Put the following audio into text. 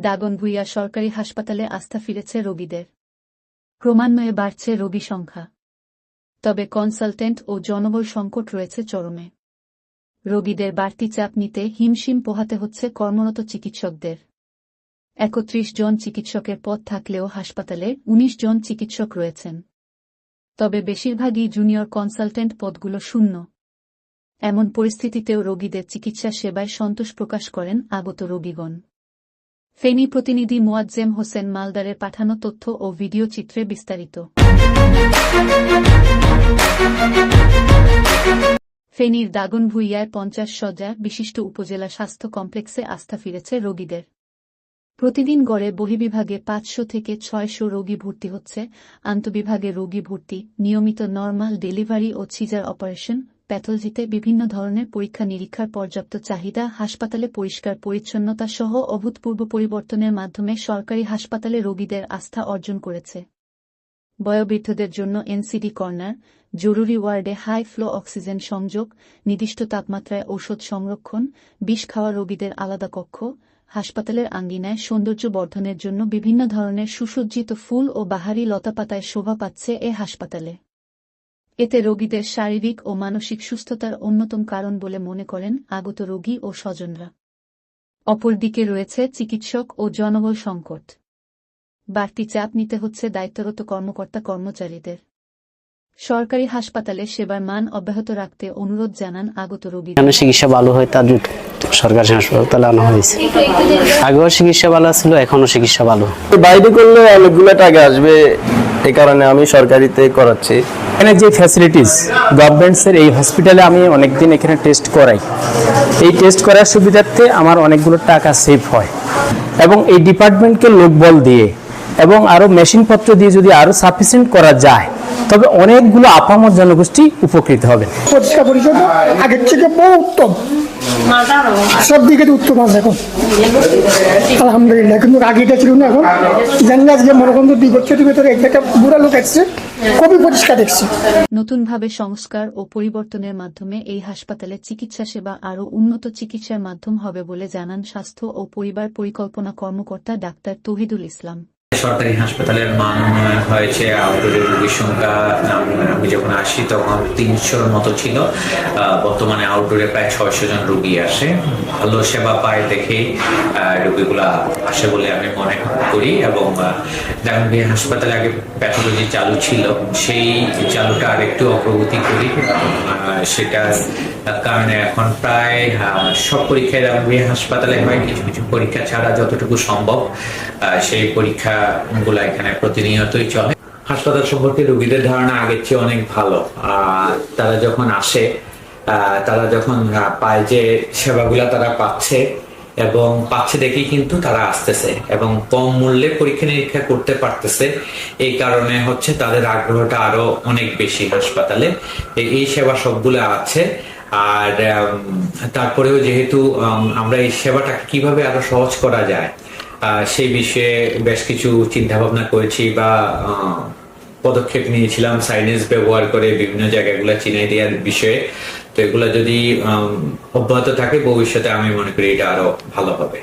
দাগনভূঞা সরকারি হাসপাতালে আস্থা ফিরেছে রোগীদের। ক্রমান্বয়ে বাড়ছে রোগী সংখ্যা। তবে কনসালটেন্ট ও জনবল সংকট রয়েছে চরমে। রোগীদের বাড়তি চাপ নিতে হিমশিম পোহাতে হচ্ছে কর্মরত চিকিৎসকদের। ৩১ জন চিকিৎসকের পদ থাকলেও হাসপাতালে ১৯ জন চিকিৎসক রয়েছেন। তবে বেশিরভাগই জুনিয়র কনসালটেন্ট পদগুলো শূন্য। এমন পরিস্থিতিতেও রোগীদের চিকিৎসা সেবায় সন্তোষ প্রকাশ করেন আগত রোগীগণ। ফেনী প্রতিনিধি মোয়াজ্জেম হোসেন মালদারের পাঠানো তথ্য ও ভিডিও চিত্রে বিস্তারিত। ফেনীর দাগনভূঞায় ৫০ শয্যা বিশিষ্ট উপজেলা স্বাস্থ্য কমপ্লেক্সে আস্থা ফিরেছে রোগীদের। প্রতিদিন গড়ে বহির্বিভাগে ৫০০ থেকে ৬০০ রোগী ভর্তি হচ্ছে। আন্তঃবিভাগে রোগী ভর্তি, নিয়মিত নরমাল ডেলিভারি ও সিজার অপারেশন, প্যাথলজিতে বিভিন্ন ধরনের পরীক্ষা নিরীক্ষার পর্যাপ্ত চাহিদা, হাসপাতালে পরিষ্কার পরিচ্ছন্নতা সহ অভূতপূর্ব পরিবর্তনের মাধ্যমে সরকারি হাসপাতালে রোগীদের আস্থা অর্জন করেছে। বয়োবৃদ্ধদের জন্য এনসিডি কর্নার, জরুরি ওয়ার্ডে হাই ফ্লো অক্সিজেন সংযোগ, নির্দিষ্ট তাপমাত্রায় ঔষধ সংরক্ষণ, বিষ খাওয়া রোগীদের আলাদা কক্ষ, হাসপাতালের আঙ্গিনায় সৌন্দর্য বর্ধনের জন্য বিভিন্ন ধরনের সুসজ্জিত ফুল ও বাহারি লতাপাতায় শোভা পাচ্ছে এ হাসপাতালে। এতে রোগীদের শারীরিক ও মানসিক সুস্থতার অন্যতম কারণ বলে মনে করেন আগত রোগী ও স্বজনরা। অপরদিকে রয়েছে চিকিৎসক ও জনবল সংকট। বাড়তি চাপ নিতে হচ্ছে দায়িত্বরত কর্মকর্তা-কর্মচারীদের। সরকারি হাসপাতালে সেবার মান অব্যাহত রাখতে অনুরোধ জানান আগত রোগী। চিকিৎসা ভালো হয় তার সরকারি হাসপাতালে আনা হয়েছে। আগেও চিকিৎসা ভালো ছিল, এখনো চিকিৎসা ভালো। বাইরে করলে অনেকগুলো টাকা আসবে, এই কারণে আমি সরকারিতে করাচ্ছি। এখানে যে ফ্যাসিলিটিস গভর্নমেন্টসের এই হসপিটালে আমি অনেকদিন এখানে টেস্ট করাই। এই টেস্ট করার সুবিধার্থে আমার অনেকগুলো টাকা সেভ হয় এবং এই ডিপার্টমেন্টকে লোকবল দিয়ে এবং আরও মেশিনপত্র দিয়ে যদি আরও সাফিসিয়েন্ট করা যায় তবে অনেকগুলো আপামর জনগোষ্ঠী উপকৃত হবে। পরিষ্কার পরিচ্ছন্ন আগের থেকে বহু উত্তম, সব দিকে উত্তম আছে এখন আলহামদুলিল্লাহ। কিন্তু আগে এটা ছিল না, এখন জানি না যে মনে করেন ২ বছরের ভেতরে একটা বুড়া লোক আসছে, খুবই পরিষ্কার দেখছে। নতুনভাবে সংস্কার ও পরিবর্তনের মাধ্যমে এই হাসপাতালে চিকিৎসা সেবা আরও উন্নত চিকিৎসার মাধ্যম হবে বলে জানান স্বাস্থ্য ও পরিবার পরিকল্পনা কর্মকর্তা ডাক্তার তৌহিদুল ইসলাম। সরকারি হাসপাতালের মান উন্নয়ন হয়েছে। আউটডোরের রোগীর সংখ্যা আমি যখন আসি তখন ৩০০-র মতো ছিল, বর্তমানে আউটডোরে প্রায় ৬০০ জন রোগী আসে। ভালো সেবা পায় দেখেই রোগীগুলা আসে বলে আমি মনে করি। এবং দাগনভূঞা হাসপাতালে আগে প্যাথোলজি চালু ছিল, সেই চালুটা আরেকটু অগ্রগতি করি। সেটার কারণে এখন প্রায় সব পরীক্ষায় দাগনভূঞা হাসপাতালে হয়। কিছু কিছু পরীক্ষা ছাড়া যতটুকু সম্ভব সেই পরীক্ষাগুলো এখানে প্রতিনিয়তই চলে। হাসপাতাল সম্পর্কে রোগীদের ধারণা আগের চেয়ে অনেক ভালো। তারা যখন আসে, তারা যখন পায় যে সেবাগুলা তারা পাচ্ছে এবং পাচ্ছে দেখেই কিন্তু তারা আসতেছে এবং কম মূল্যে পরীক্ষা নিরীক্ষা করতে পারতেছে। এই কারণে হচ্ছে তাদের আগ্রহটা আরো অনেক বেশি হাসপাতালে। এই সেবা সবগুলো আছে। আর তারপরেও যেহেতু আমরা এই সেবাটাকে কিভাবে আরো সহজ করা যায় সেই বিষয়ে বেশ কিছু চিন্তা ভাবনা করেছি বা পদক্ষেপ নিয়েছিলাম সাইনেজ ব্যবহার করে বিভিন্ন জায়গাগুলো চিনাই দেওয়ার বিষয়ে। তো এগুলো যদি অব্যাহত থাকে ভবিষ্যতে আমি মনে করি এটা আরো ভালো হবে।